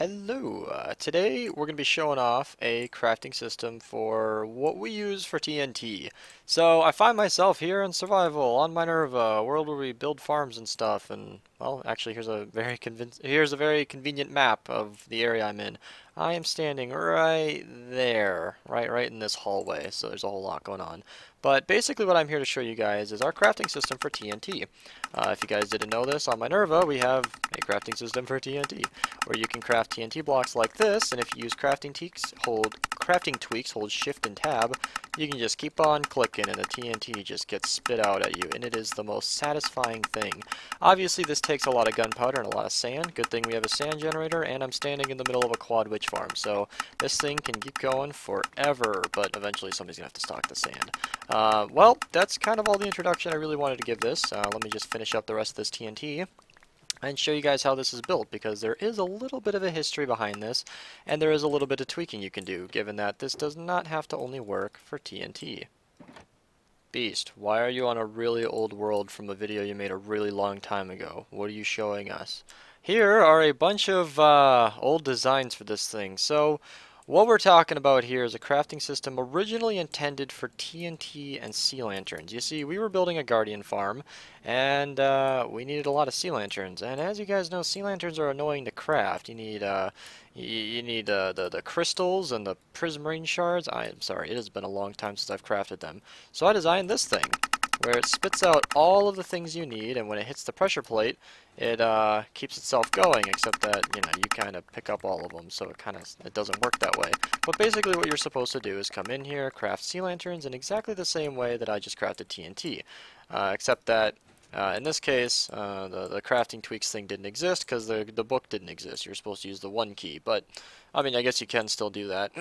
Hello, today we're going to be showing off a crafting system for what we use for TNT. So I find myself here in survival on Minerva, a world where we build farms and stuff, and well, actually here's a very convenient map of the area I'm in. I am standing right there, right in this hallway, so there's a whole lot going on. But basically what I'm here to show you guys is our crafting system for TNT. If you guys didn't know this, on Minerva we have a crafting system for TNT, where you can craft TNT blocks like this, and if you use crafting tweaks, hold Shift and Tab, you can just keep on clicking and the TNT just gets spit out at you, and it is the most satisfying thing. Obviously this takes a lot of gunpowder and a lot of sand. Good thing we have a sand generator, and I'm standing in the middle of a quad witch farm, so this thing can keep going forever, but eventually somebody's gonna have to stock the sand. Well, that's kind of all the introduction I really wanted to give this. Let me just finish up the rest of this TNT and show you guys how this is built, because there is a little bit of a history behind this, and there is a little bit of tweaking you can do, given that this does not have to only work for TNT. Beast, why are you on a really old world from a video you made a really long time ago? What are you showing us? Here are a bunch of old designs for this thing. So what we're talking about here is a crafting system originally intended for TNT and sea lanterns. You see, we were building a guardian farm, and we needed a lot of sea lanterns. And as you guys know, sea lanterns are annoying to craft. You need the crystals and the prismarine shards. I'm sorry, it has been a long time since I've crafted them. So I designed this thing, where it spits out all of the things you need, and when it hits the pressure plate, it keeps itself going, except that, you know, you kind of pick up all of them, so it doesn't work that way. But basically what you're supposed to do is come in here, craft sea lanterns in exactly the same way that I just crafted TNT, except that in this case, the crafting tweaks thing didn't exist because the book didn't exist. You're supposed to use the 1 key, but I mean, I guess you can still do that,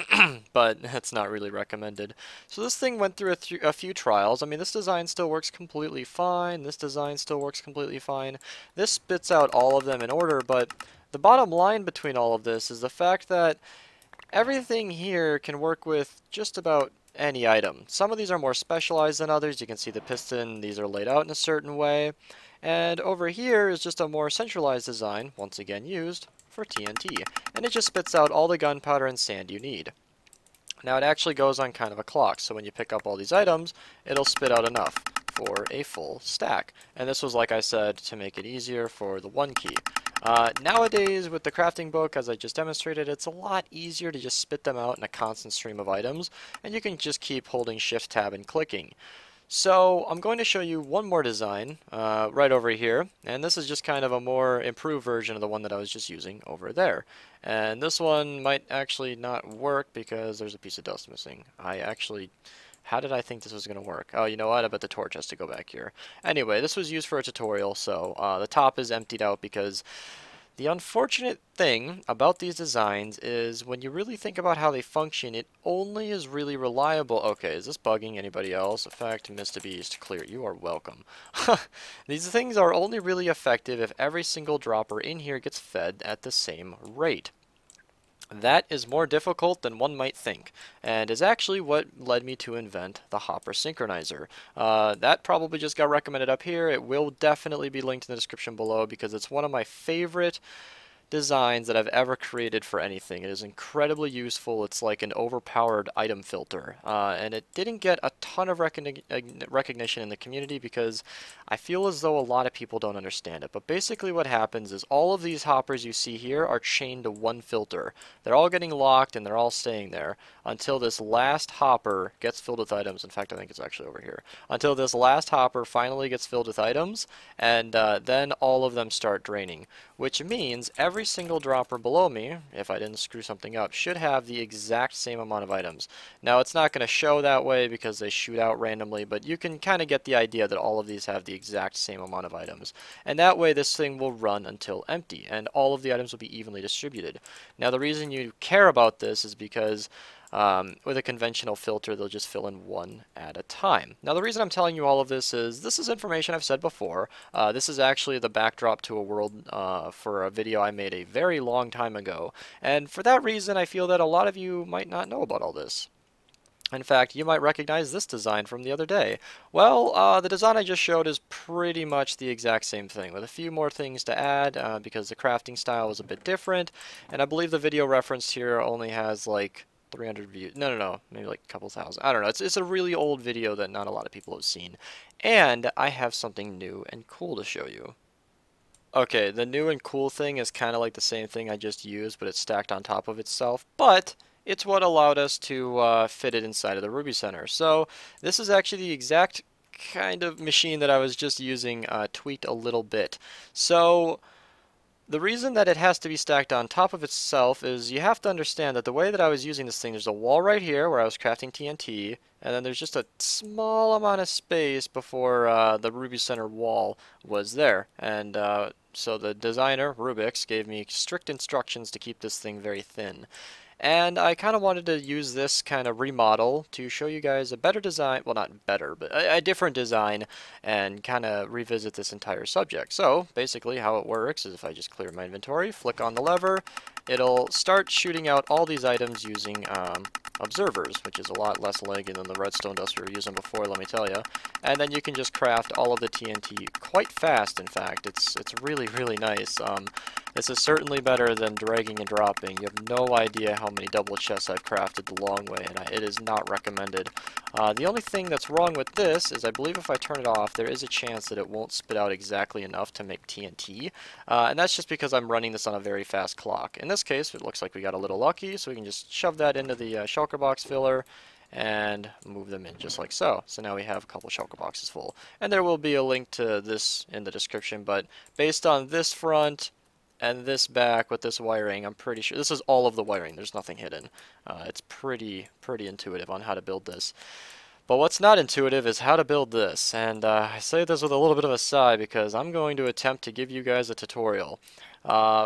but it's not really recommended. So this thing went through a few trials. I mean, this design still works completely fine. This design still works completely fine. This spits out all of them in order, but the bottom line between all of this is the fact that everything here can work with just about any item. Some of these are more specialized than others. You can see the piston, these are laid out in a certain way. And over here is just a more centralized design, once again used for TNT. And it just spits out all the gunpowder and sand you need. Now it actually goes on kind of a clock, so when you pick up all these items, it'll spit out enough for a full stack. And this was, like I said, to make it easier for the 1 key. Nowadays, with the crafting book, as I just demonstrated, it's a lot easier to just spit them out in a constant stream of items, and you can just keep holding Shift Tab and clicking. So I'm going to show you one more design right over here, and this is just kind of a more improved version of the one that I was just using over there. And this one might actually not work because there's a piece of dust missing. How did I think this was going to work? Oh, you know what? I bet the torch has to go back here. Anyway, this was used for a tutorial, so the top is emptied out because the unfortunate thing about these designs is when you really think about how they function, it only is really reliable. Okay, is this bugging anybody else? Effect, Mr. Beast, clear. You are welcome. These things are only really effective if every single dropper in here gets fed at the same rate. That is more difficult than one might think, and is actually what led me to invent the Hopper Synchronizer. That probably just got recommended up here. It will definitely be linked in the description below because it's one of my favorite designs that I've ever created for anything. It is incredibly useful. It's like an overpowered item filter, and it didn't get a ton of recognition in the community because I feel as though a lot of people don't understand it. But basically what happens is all of these hoppers you see here are chained to one filter. They're all getting locked and they're all staying there until this last hopper gets filled with items. In fact, I think it's actually over here. Until this last hopper finally gets filled with items, and then all of them start draining, which means every single dropper below me, if I didn't screw something up, should have the exact same amount of items. Now it's not going to show that way because they shoot out randomly, but you can kind of get the idea that all of these have the exact same amount of items. And that way this thing will run until empty, and all of the items will be evenly distributed. Now the reason you care about this is because with a conventional filter, they'll just fill in one at a time. Now, the reason I'm telling you all of this is information I've said before. This is actually the backdrop to a world for a video I made a very long time ago. And for that reason, I feel that a lot of you might not know about all this. In fact, you might recognize this design from the other day. Well, the design I just showed is pretty much the exact same thing, with a few more things to add because the crafting style is a bit different, and I believe the video referenced here only has like 300 views. No, maybe like a couple thousand. I don't know. It's a really old video that not a lot of people have seen. And I have something new and cool to show you. Okay, the new and cool thing is kind of like the same thing I just used, but it's stacked on top of itself. But it's what allowed us to fit it inside of the Ruby Center. So this is actually the exact kind of machine that I was just using, tweaked a little bit. So the reason that it has to be stacked on top of itself is you have to understand that the way that I was using this thing, there's a wall right here where I was crafting TNT, and then there's just a small amount of space before the Ruby Center wall was there. And so the designer, Rubix, gave me strict instructions to keep this thing very thin. And I kind of wanted to use this kind of remodel to show you guys a better design, well not better, but a different design, and kind of revisit this entire subject. So basically how it works is if I just clear my inventory, flick on the lever, it'll start shooting out all these items using observers, which is a lot less laggy than the redstone dust we were using before, let me tell you. And then you can just craft all of the TNT quite fast, in fact. It's really, really nice. This is certainly better than dragging and dropping. You have no idea how many double chests I've crafted the long way, and it is not recommended. The only thing that's wrong with this is I believe if I turn it off, there is a chance that it won't spit out exactly enough to make TNT, and that's just because I'm running this on a very fast clock. In this case, it looks like we got a little lucky, so we can just shove that into the shulker box filler and move them in just like so. So now we have a couple shulker boxes full. And there will be a link to this in the description, but based on this front and this back with this wiring, I'm pretty sure this is all of the wiring. There's nothing hidden. It's pretty intuitive on how to build this. But what's not intuitive is how to build this. And I say this with a little bit of a sigh because I'm going to attempt to give you guys a tutorial.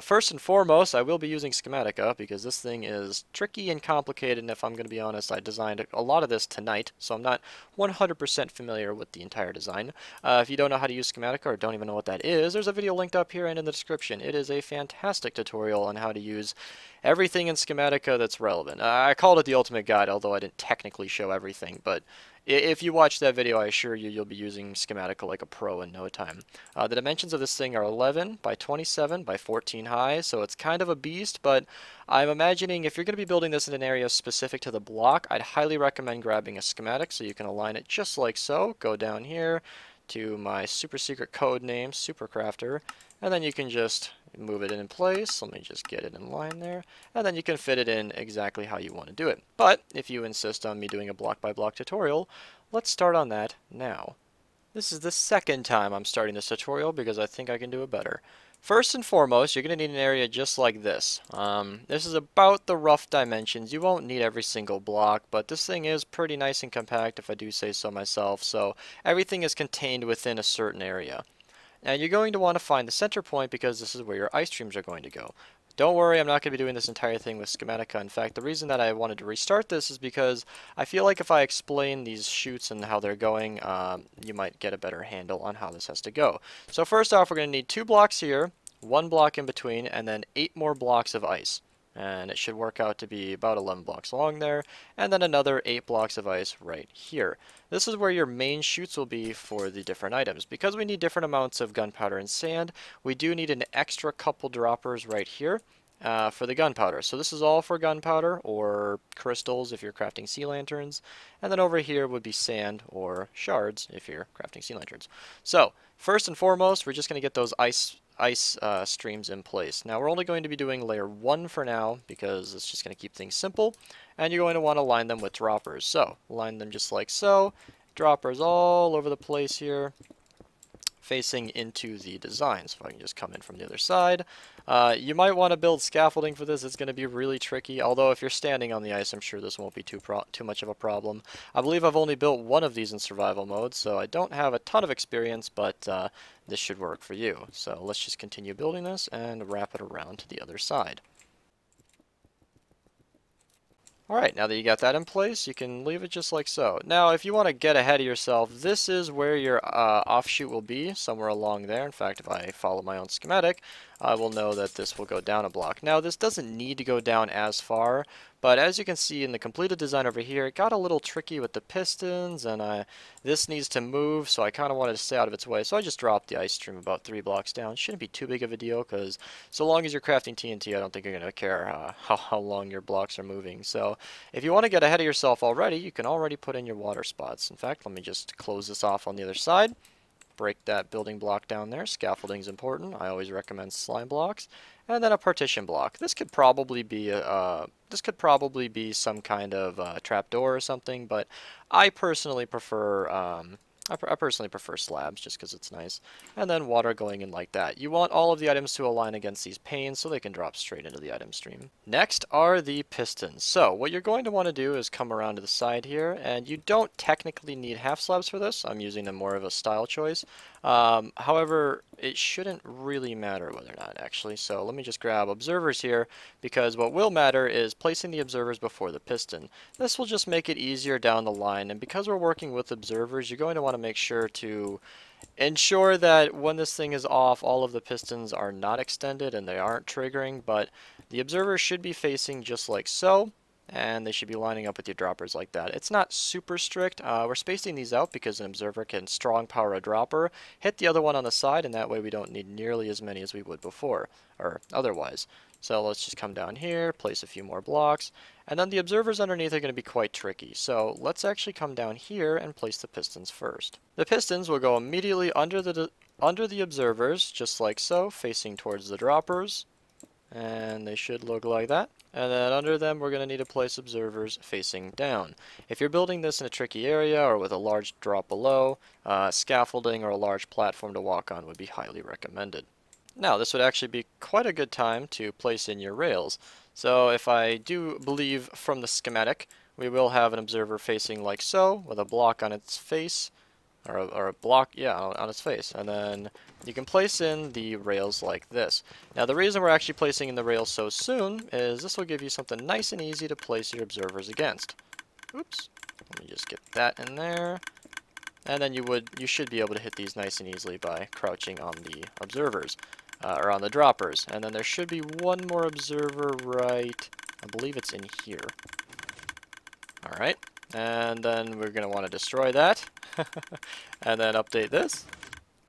First and foremost, I will be using Schematica because this thing is tricky and complicated, and if I'm going to be honest, I designed a lot of this tonight, so I'm not 100% familiar with the entire design. If you don't know how to use Schematica or don't even know what that is, there's a video linked up here and in the description. It is a fantastic tutorial on how to use everything in Schematica that's relevant. I called it the ultimate guide, although I didn't technically show everything, but if you watch that video, I assure you, you'll be using Schematica like a pro in no time. The dimensions of this thing are 11 by 27 by 14 high, so it's kind of a beast, but I'm imagining if you're going to be building this in an area specific to the block, I'd highly recommend grabbing a schematic so you can align it just like so. Go down here to my super secret code name, Supercrafter, and then you can just move it in place. Let me just get it in line there, and then you can fit it in exactly how you want to do it. But if you insist on me doing a block by block tutorial, let's start on that now. This is the second time I'm starting this tutorial because I think I can do it better. First and foremost, you're going to need an area just like this. This is about the rough dimensions. You won't need every single block, but this thing is pretty nice and compact if I do say so myself, so everything is contained within a certain area. Now you're going to want to find the center point because this is where your ice streams are going to go. Don't worry, I'm not going to be doing this entire thing with Schematica. In fact, the reason that I wanted to restart this is because I feel like if I explain these chutes and how they're going, you might get a better handle on how this has to go. So first off, we're going to need 2 blocks here, 1 block in between, and then 8 more blocks of ice. And it should work out to be about 11 blocks long there, and then another 8 blocks of ice right here. This is where your main chutes will be for the different items. Because we need different amounts of gunpowder and sand, we do need an extra couple droppers right here for the gunpowder. So this is all for gunpowder or crystals if you're crafting sea lanterns, and then over here would be sand or shards if you're crafting sea lanterns. So first and foremost, we're just going to get those ice streams in place. Now we're only going to be doing layer 1 for now because it's just going to keep things simple, and you're going to want to line them with droppers. So line them just like so, droppers all over the place here facing into the design. So if I can just come in from the other side. You might want to build scaffolding for this. It's going to be really tricky, although if you're standing on the ice, I'm sure this won't be too much of a problem. I believe I've only built one of these in survival mode, so I don't have a ton of experience, but this should work for you. So let's just continue building this and wrap it around to the other side. Alright, now that you got that in place, you can leave it just like so. Now, if you want to get ahead of yourself, this is where your offshoot will be, somewhere along there. In fact, if I follow my own schematic, I will know that this will go down a block. Now this doesn't need to go down as far, but as you can see in the completed design over here, it got a little tricky with the pistons, and this needs to move, so I kind of wanted to stay out of its way. So I just dropped the ice stream about 3 blocks down. Shouldn't be too big of a deal, because so long as you're crafting TNT, I don't think you're going to care how long your blocks are moving. So if you want to get ahead of yourself already, you can already put in your water spots. In fact, let me just close this off on the other side. Break that building block down there. Scaffolding is important. I always recommend slime blocks. And then a partition block. This could probably be some kind of trapdoor or something, but I personally prefer I personally prefer slabs just because it's nice. And then water going in like that. You want all of the items to align against these panes so they can drop straight into the item stream. Next are the pistons. So what you're going to want to do is come around to the side here, and you don't technically need half slabs for this. I'm using them more of a style choice. However, it shouldn't really matter whether or not actually. So let me just grab observers here, because what will matter is placing the observers before the piston. This will just make it easier down the line, and because we're working with observers, you're going to want to make sure to ensure that when this thing is off, all of the pistons are not extended and they aren't triggering, but the observers should be facing just like so, and they should be lining up with your droppers like that. It's not super strict. We're spacing these out because an observer can strong power a dropper, hit the other one on the side, and that way we don't need nearly as many as we would before, or otherwise. So let's just come down here, place a few more blocks, and then the observers underneath are going to be quite tricky. So let's actually come down here and place the pistons first. The pistons will go immediately under the observers, just like so, facing towards the droppers, and they should look like that. And then under them, we're going to need to place observers facing down. If you're building this in a tricky area or with a large drop below, scaffolding or a large platform to walk on would be highly recommended. Now, this would actually be quite a good time to place in your rails. So if I do believe from the schematic, we will have an observer facing like so, with a block on its face, or a block, yeah, on its face. And then you can place in the rails like this. Now, the reason we're actually placing in the rails so soon is this will give you something nice and easy to place your observers against. Oops. Let me just get that in there. And then you should be able to hit these nice and easily by crouching on the observers, or on the droppers. And then there should be one more observer right, I believe it's in here. Alright, and then we're going to want to destroy that, and then update this,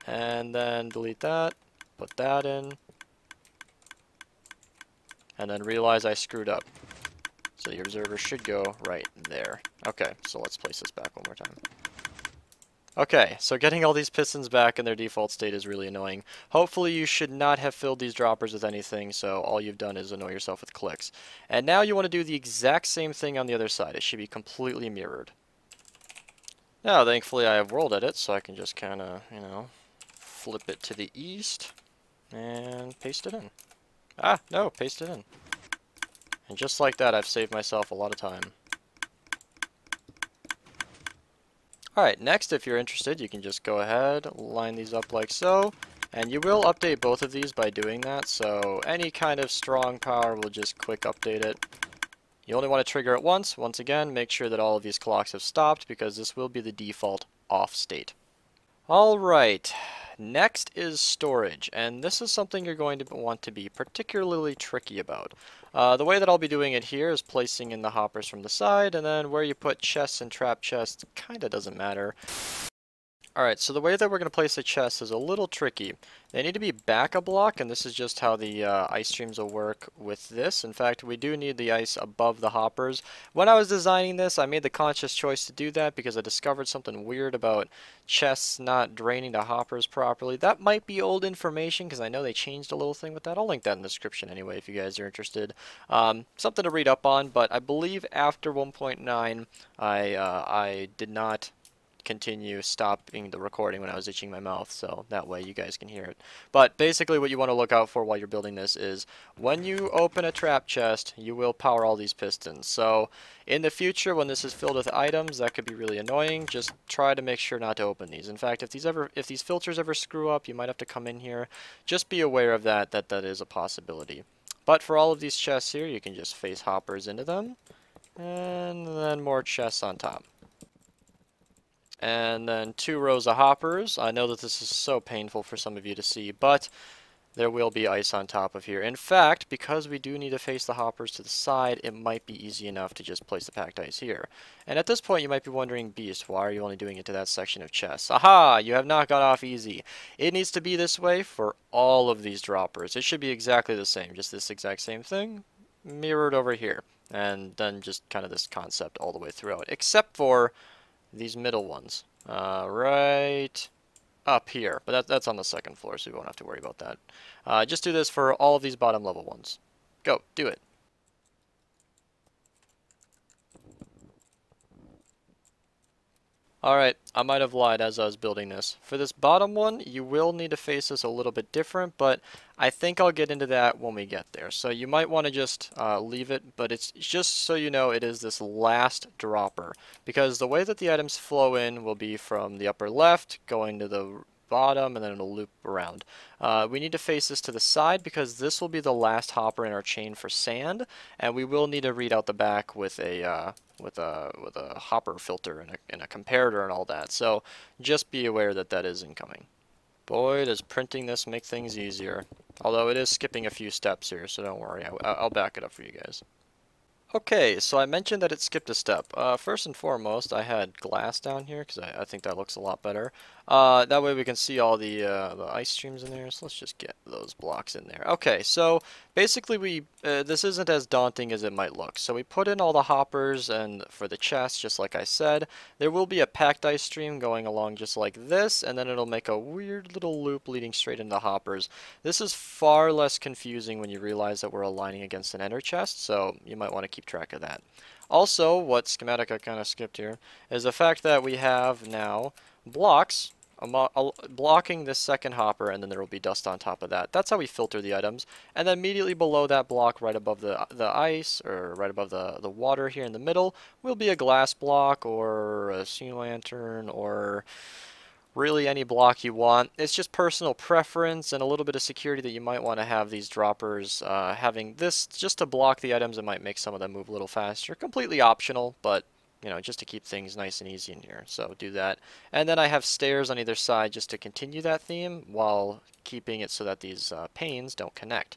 and then delete that, put that in, and then realize I screwed up. So your observer should go right there. Okay, so let's place this back one more time. Okay, so getting all these pistons back in their default state is really annoying. Hopefully you should not have filled these droppers with anything, so all you've done is annoy yourself with clicks. And now you want to do the exact same thing on the other side. It should be completely mirrored. Now, thankfully I have world edit, so I can just kind of, flip it to the east and paste it in. Ah, no, paste it in. And just like that, I've saved myself a lot of time. Alright, next, if you're interested, you can just go ahead, line these up like so, and you will update both of these by doing that, so any kind of strong power will just quick update it. You only want to trigger it once. Once again, make sure that all of these clocks have stopped, because this will be the default off state. Alright, next is storage, and this is something you're going to want to be particularly tricky about. The way that I'll be doing it here is placing in the hoppers from the side, and then where you put chests and trap chests kinda doesn't matter. Alright, so the way that we're going to place the chests is a little tricky. They need to be back a block, and this is just how the ice streams will work with this. In fact, we do need the ice above the hoppers. When I was designing this, I made the conscious choice to do that because I discovered something weird about chests not draining the hoppers properly. That might be old information because I know they changed a little thing with that. I'll link that in the description anyway if you guys are interested. Something to read up on, but I believe after 1.9 I did not continue stopping the recording when I was itching my mouth, so that way you guys can hear it. But basically what you want to look out for while you're building this is when you open a trap chest, you will power all these pistons. So in the future, when this is filled with items, that could be really annoying. Just try to make sure not to open these. In fact, if these filters ever screw up, you might have to come in here. Just be aware of that is a possibility. But for all of these chests here, you can just face hoppers into them, and then more chests on top. And then 2 rows of hoppers. I know that this is so painful for some of you to see, but there will be ice on top of here. In fact, because we do need to face the hoppers to the side, it might be easy enough to just place the packed ice here. And at this point, you might be wondering, Beast, why are you only doing it to that section of chests? Aha! You have not got off easy. It needs to be this way for all of these droppers. It should be exactly the same, just this exact same thing mirrored over here. And then just kind of this concept all the way throughout, except for these middle ones. Right up here, but that's on the second floor, so we won't have to worry about that. Just do this for all of these bottom level ones. Go, do it. Alright, I might have lied as I was building this. For this bottom one, you will need to face this a little bit different, but I think I'll get into that when we get there. So you might want to just leave it, but it's just so you know it is this last dropper. Because the way that the items flow in will be from the upper left, going to the bottom, and then it'll loop around. We need to face this to the side because this will be the last hopper in our chain for sand, and we will need to read out the back with a hopper filter and a comparator and all that. So just be aware that that is incoming. Boy, does printing this make things easier. Although it is skipping a few steps here, so don't worry. I'll back it up for you guys. Okay, so I mentioned that it skipped a step. First and foremost, I had glass down here because I think that looks a lot better. That way we can see all the ice streams in there, so let's just get those blocks in there. Okay, so basically this isn't as daunting as it might look. So we put in all the hoppers and for the chest, just like I said. There will be a packed ice stream going along just like this, and then it'll make a weird little loop leading straight into the hoppers. This is far less confusing when you realize that we're aligning against an ender chest, so you might want to keep track of that. Also, what Schematica kind of skipped here is the fact that we have now blocks blocking this second hopper, and then there will be dust on top of that. That's how we filter the items. And then immediately below that block, right above the ice, or right above the water here in the middle, will be a glass block, or a sea lantern, or really any block you want. It's just personal preference and a little bit of security that you might want to have these droppers having this just to block the items. It might make some of them move a little faster. Completely optional, but you know, just to keep things nice and easy in here. So do that. And then I have stairs on either side just to continue that theme while keeping it so that these panes don't connect.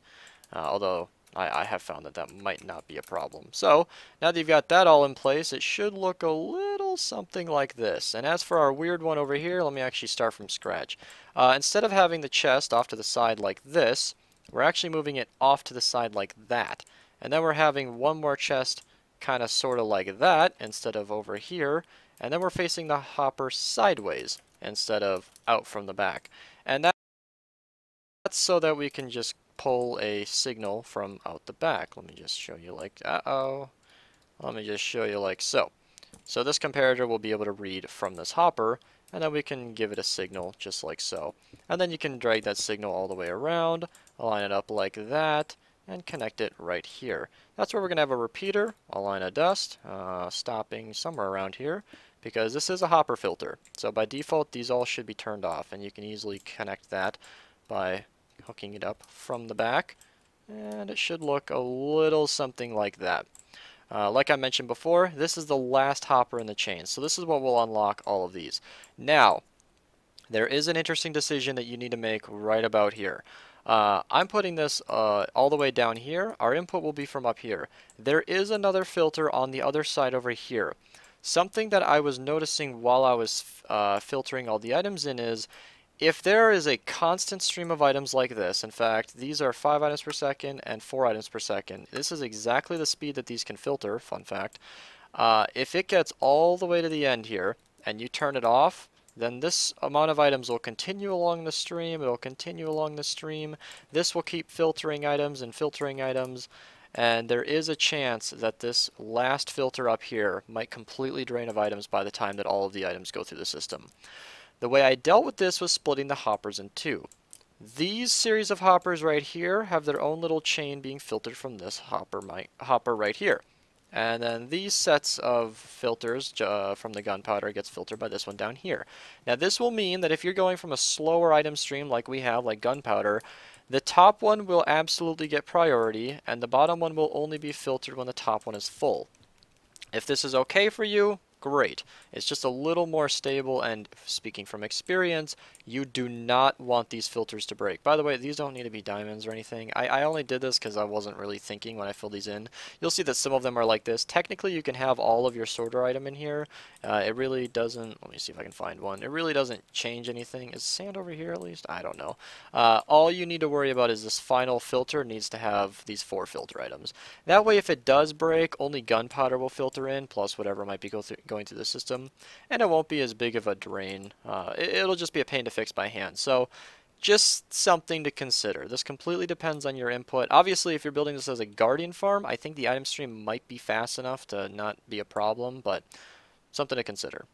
Although I have found that that might not be a problem. So now that you've got that all in place, it should look a little something like this. And as for our weird one over here, let me actually start from scratch. Instead of having the chest off to the side like this, we're actually moving it off to the side like that. And then we're having one more chest kind of sort of like that instead of over here, and then we're facing the hopper sideways instead of out from the back. And that's so that we can just pull a signal from out the back. Let me just show you like let me just show you like so. So this comparator will be able to read from this hopper, and then we can give it a signal just like so. And then you can drag that signal all the way around, align it up like that, and connect it right here. That's where we're going to have a repeater, a line of dust, stopping somewhere around here, because this is a hopper filter. So by default, these all should be turned off, and you can easily connect that by hooking it up from the back, and it should look a little something like that. Like I mentioned before, this is the last hopper in the chain, so this is what will unlock all of these. Now, there is an interesting decision that you need to make right about here. I'm putting this all the way down here. Our input will be from up here. There is another filter on the other side over here. Something that I was noticing while I was filtering all the items in is if there is a constant stream of items like this, in fact, these are 5 items per second and 4 items per second. This is exactly the speed that these can filter, fun fact. If it gets all the way to the end here and you turn it off, then this amount of items will continue along the stream, it'll continue along the stream. This will keep filtering items and filtering items, and there is a chance that this last filter up here might completely drain of items by the time that all of the items go through the system. The way I dealt with this was splitting the hoppers in two. These series of hoppers right here have their own little chain being filtered from this hopper right here. And then these sets of filters from the gunpowder gets filtered by this one down here. Now this will mean that if you're going from a slower item stream like we have, like gunpowder, the top one will absolutely get priority, and the bottom one will only be filtered when the top one is full. If this is okay for you, great. It's just a little more stable, and speaking from experience, you do not want these filters to break. By the way, these don't need to be diamonds or anything. I only did this because I wasn't really thinking when I filled these in. You'll see that some of them are like this. Technically, you can have all of your sorter item in here. It really doesn't, let me see if I can find one. It really doesn't change anything. Is sand over here at least? I don't know. All you need to worry about is this final filter needs to have these 4 filter items. That way, if it does break, only gunpowder will filter in, plus whatever might be going through the system, and it won't be as big of a drain. It'll just be a pain to fix by hand. So just something to consider. This completely depends on your input. Obviously, if you're building this as a guardian farm, I think the item stream might be fast enough to not be a problem, but something to consider.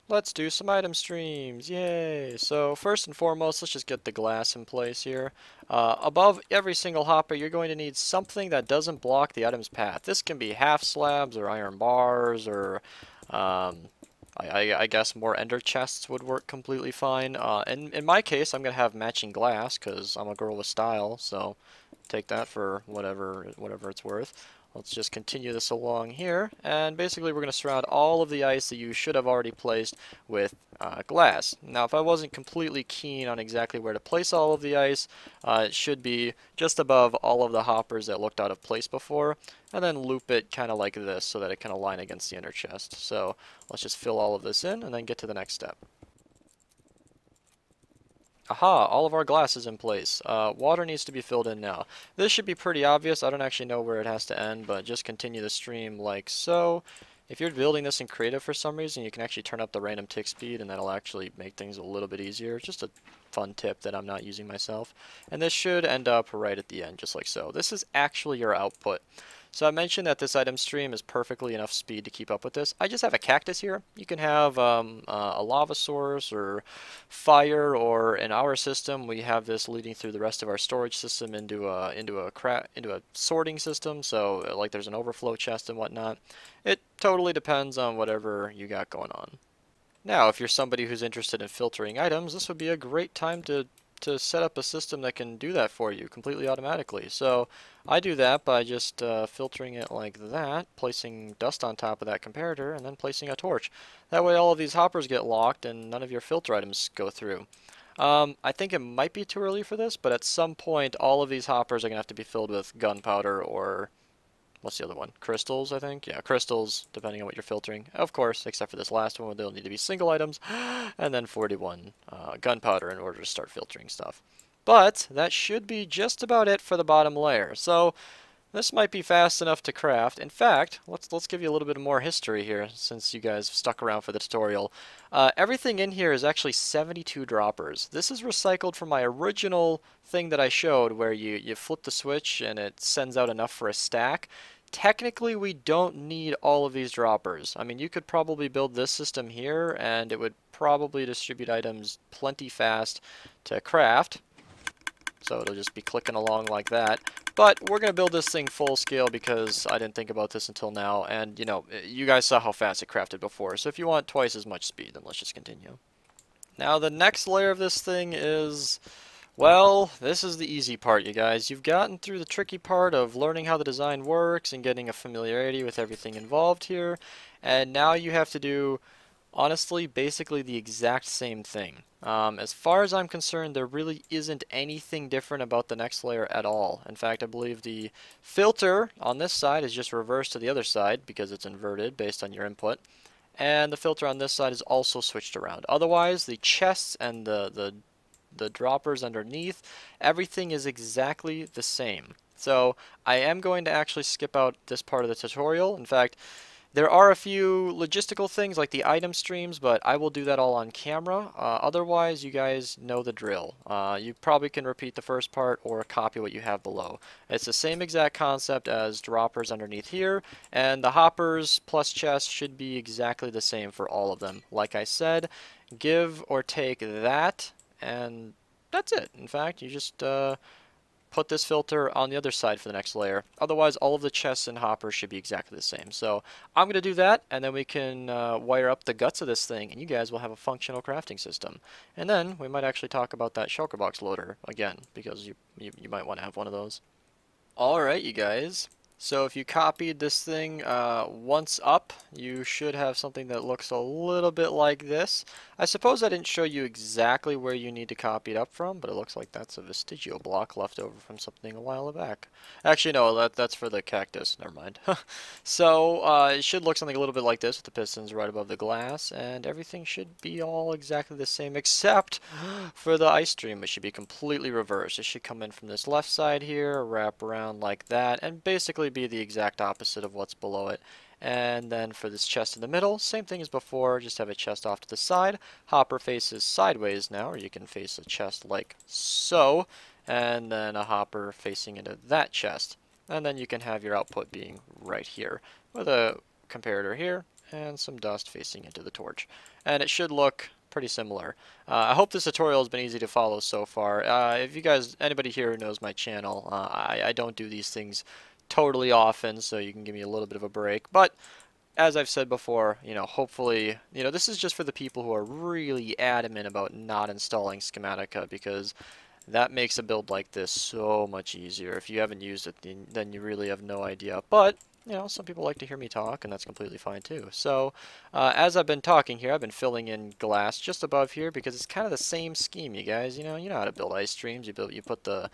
Let's do some item streams, yay! So first and foremost, let's just get the glass in place here. Above every single hopper, you're going to need something that doesn't block the item's path. This can be half slabs or iron bars or I guess more ender chests would work completely fine. And in my case, I'm going to have matching glass because I'm a girl with style, so take that for whatever it's worth. Let's just continue this along here, and basically we're going to surround all of the ice that you should have already placed with glass. Now, if I wasn't completely keen on exactly where to place all of the ice, it should be just above all of the hoppers that looked out of place before, and then loop it kind of like this so that it can align against the inner chest. So let's just fill all of this in and then get to the next step. Aha, all of our glass is in place. Water needs to be filled in now. This should be pretty obvious. I don't actually know where it has to end, but just continue the stream like so. If you're building this in creative for some reason, you can actually turn up the random tick speed, and that'll actually make things a little bit easier. Just a fun tip that I'm not using myself. And this should end up right at the end, just like so. This is actually your output. So I mentioned that this item stream is perfectly enough speed to keep up with this. I just have a cactus here. You can have a lava source or fire, or in our system we have this leading through the rest of our storage system into a sorting system. So like there's an overflow chest and whatnot. It totally depends on whatever you got going on. Now, if you're somebody who's interested in filtering items, this would be a great time to set up a system that can do that for you completely automatically. So I do that by just filtering it like that, placing dust on top of that comparator, and then placing a torch. That way all of these hoppers get locked and none of your filter items go through. I think it might be too early for this, but at some point all of these hoppers are going to have to be filled with gunpowder or what's the other one? Crystals, I think? Yeah, crystals, depending on what you're filtering. Of course, except for this last one where they'll need to be single items, and then 41 gunpowder in order to start filtering stuff. But that should be just about it for the bottom layer. So this might be fast enough to craft. In fact, let's give you a little bit more history here since you guys stuck around for the tutorial. Everything in here is actually 72 droppers. This is recycled from my original thing that I showed where you flip the switch and it sends out enough for a stack. Technically, we don't need all of these droppers. I mean, you could probably build this system here and it would probably distribute items plenty fast to craft. So it'll just be clicking along like that. But we're going to build this thing full scale because I didn't think about this until now. And, you know, you guys saw how fast it crafted before. So if you want twice as much speed, then let's just continue. Now, the next layer of this thing is, well, this is the easy part, you guys. You've gotten through the tricky part of learning how the design works and getting a familiarity with everything involved here. And now you have to do, honestly, basically the exact same thing. As far as I'm concerned, there really isn't anything different about the next layer at all. In fact, I believe the filter on this side is just reversed to the other side because it's inverted based on your input. And the filter on this side is also switched around. Otherwise, the chests and the droppers underneath, everything is exactly the same. So I am going to actually skip out this part of the tutorial. In fact, there are a few logistical things like the item streams, but I will do that all on camera. Otherwise, you guys know the drill. You probably can repeat the first part or copy what you have below. It's the same exact concept as droppers underneath here, and the hoppers plus chests should be exactly the same for all of them. Like I said, give or take that, and that's it. In fact, you just put this filter on the other side for the next layer. Otherwise, all of the chests and hoppers should be exactly the same. So I'm going to do that, and then we can wire up the guts of this thing, and you guys will have a functional crafting system. And then we might actually talk about that Shulker Box Loader again, because you might want to have one of those. Alright, you guys. So if you copied this thing once up, you should have something that looks a little bit like this. I suppose I didn't show you exactly where you need to copy it up from, but it looks like that's a vestigial block left over from something a while back. Actually, no, that's for the cactus. Never mind. So it should look something a little bit like this with the pistons right above the glass, and everything should be all exactly the same except for the ice stream. It should be completely reversed. It should come in from this left side here, wrap around like that, and basically be the exact opposite of what's below it. And then for this chest in the middle, same thing as before, just have a chest off to the side. Hopper faces sideways now, or you can face a chest like so, and then a hopper facing into that chest. And then you can have your output being right here, with a comparator here, and some dust facing into the torch. And it should look pretty similar. I hope this tutorial has been easy to follow so far. If you guys, anybody here who knows my channel, I don't do these things totally often, so you can give me a little bit of a break. But as I've said before, hopefully, this is just for the people who are really adamant about not installing Schematica, because that makes a build like this so much easier. If you haven't used it, then you really have no idea. But, some people like to hear me talk, and that's completely fine too. So, as I've been talking here, I've been filling in glass just above here because it's kind of the same scheme, you guys. You know how to build ice streams. You put the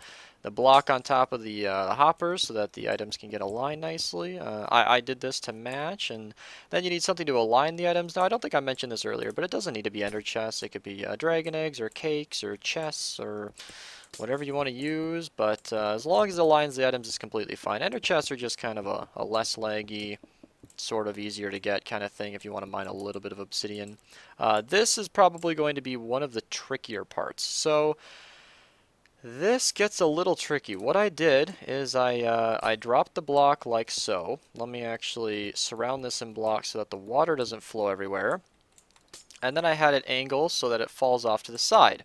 block on top of the hoppers so that the items can get aligned nicely. I did this to match, and then you need something to align the items. Now, I don't think I mentioned this earlier, but it doesn't need to be ender chests. It could be dragon eggs or cakes or chests or whatever you want to use, but as long as it aligns the items, it's completely fine. Ender chests are just kind of a less laggy, sort of easier to get kind of thing if you want to mine a little bit of obsidian. This is probably going to be one of the trickier parts. So this gets a little tricky. What I did is I dropped the block like so. Let me actually surround this in blocks so that the water doesn't flow everywhere. And then I had it angle so that it falls off to the side.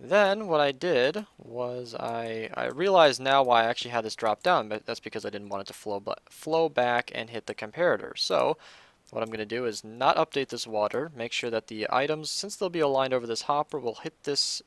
Then what I did was I realized now why I actually had this drop down, but that's because I didn't want it to flow back and hit the comparator. So what I'm going to do is not update this water, make sure that the items, since they'll be aligned over this hopper, will hit this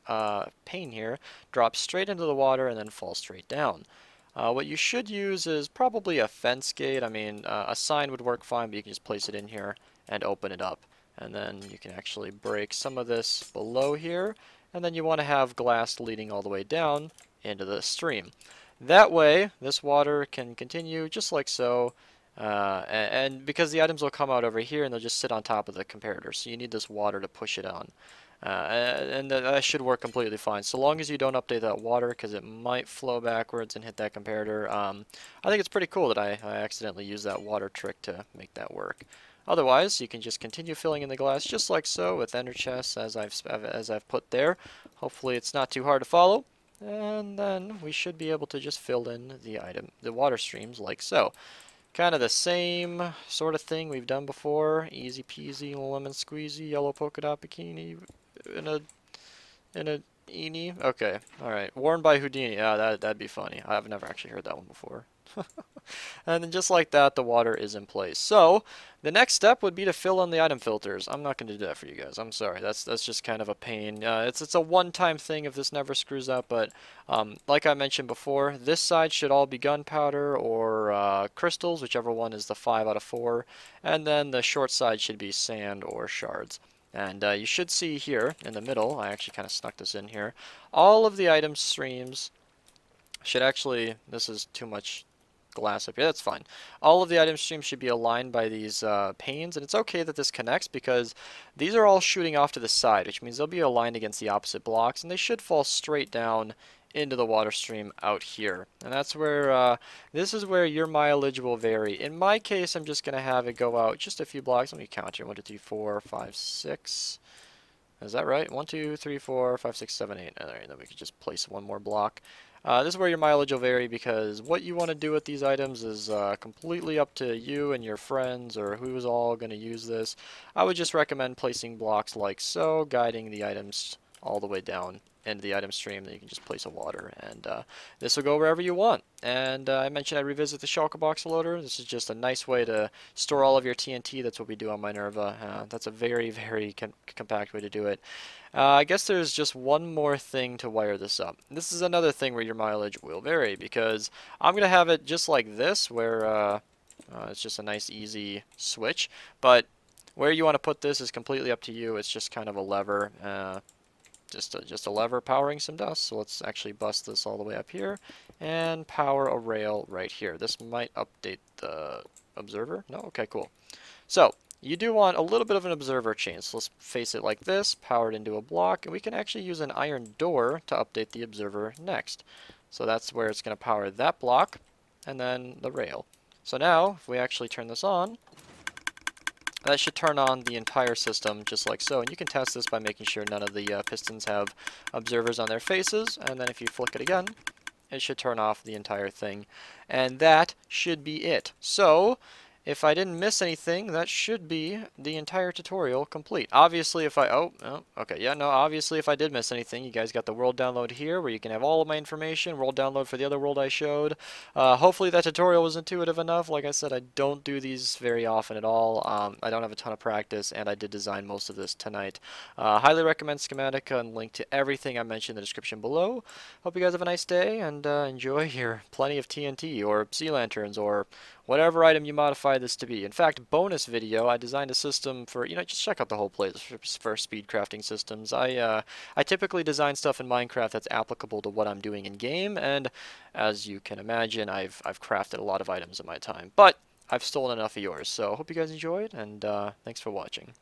pane here, drop straight into the water, and then fall straight down. What you should use is probably a fence gate. I mean, a sign would work fine, but you can just place it in here and open it up. And then you can actually break some of this below here, and then you want to have glass leading all the way down into the stream. That way, this water can continue just like so, and because the items will come out over here and they'll just sit on top of the comparator, so you need this water to push it on. And that should work completely fine, so long as you don't update that water, because it might flow backwards and hit that comparator. I think it's pretty cool that I accidentally used that water trick to make that work. Otherwise, you can just continue filling in the glass just like so with ender chests as I've put there. Hopefully it's not too hard to follow. And then we should be able to just fill in the water streams like so. Kind of the same sort of thing we've done before. Easy peasy, lemon squeezy, yellow polka dot bikini in a eenie. Okay, alright. Worn by Houdini. Yeah, that'd be funny. I've never actually heard that one before. And then just like that, the water is in place. So the next step would be to fill in the item filters. I'm not going to do that for you guys. I'm sorry. That's just kind of a pain. It's a one-time thing if this never screws up. But like I mentioned before, this side should all be gunpowder or crystals, whichever one is the 5 out of 4. And then the short side should be sand or shards. And you should see here in the middle, I actually kind of snuck this in here, all of the item streams should actually, this is too much glass up here, that's fine. All of the item streams should be aligned by these panes, and it's okay that this connects because these are all shooting off to the side, which means they'll be aligned against the opposite blocks, and they should fall straight down into the water stream out here. And that's where, this is where your mileage will vary. In my case, I'm just going to have it go out just a few blocks. Let me count here. 1, 2, 3, 4, 5, 6. Is that right? 1, 2, 3, 4, 5, 6, 7, 8. All right, then we can just place one more block. This is where your mileage will vary because what you want to do with these items is completely up to you and your friends or who's all going to use this. I would just recommend placing blocks like so, guiding the items all the way down into the item stream. Then you can just place a water, and this will go wherever you want. And I mentioned I'd revisit the Shulker Box Loader. This is just a nice way to store all of your TNT. That's what we do on Minerva. That's a very, very compact way to do it. I guess there's just one more thing to wire this up. This is another thing where your mileage will vary, because I'm going to have it just like this, where it's just a nice, easy switch. But where you want to put this is completely up to you. It's just kind of a lever. Just a lever powering some dust. So let's actually bust this all the way up here and power a rail right here. This might update the observer. No? Okay, cool. So you do want a little bit of an observer chain. So let's face it like this, power it into a block, and we can actually use an iron door to update the observer next. So that's where it's going to power that block and then the rail. So now if we actually turn this on, that should turn on the entire system just like so. And you can test this by making sure none of the pistons have observers on their faces. And then if you flick it again, it should turn off the entire thing. And that should be it. So if I didn't miss anything, that should be the entire tutorial complete. Obviously, if I... obviously, if I did miss anything, you guys got the world download here, where you can have all of my information, world download for the other world I showed. Hopefully that tutorial was intuitive enough. Like I said, I don't do these very often at all. I don't have a ton of practice, and I did design most of this tonight. Highly recommend Schematica, and link to everything I mentioned in the description below. Hope you guys have a nice day, and enjoy your plenty of TNT, or sea lanterns, or whatever item you modify this to be. In fact, bonus video, I designed a system for, just check out the whole playlist for speed crafting systems. I typically design stuff in Minecraft that's applicable to what I'm doing in game, and as you can imagine, I've crafted a lot of items in my time. But I've stolen enough of yours, so I hope you guys enjoyed, and thanks for watching.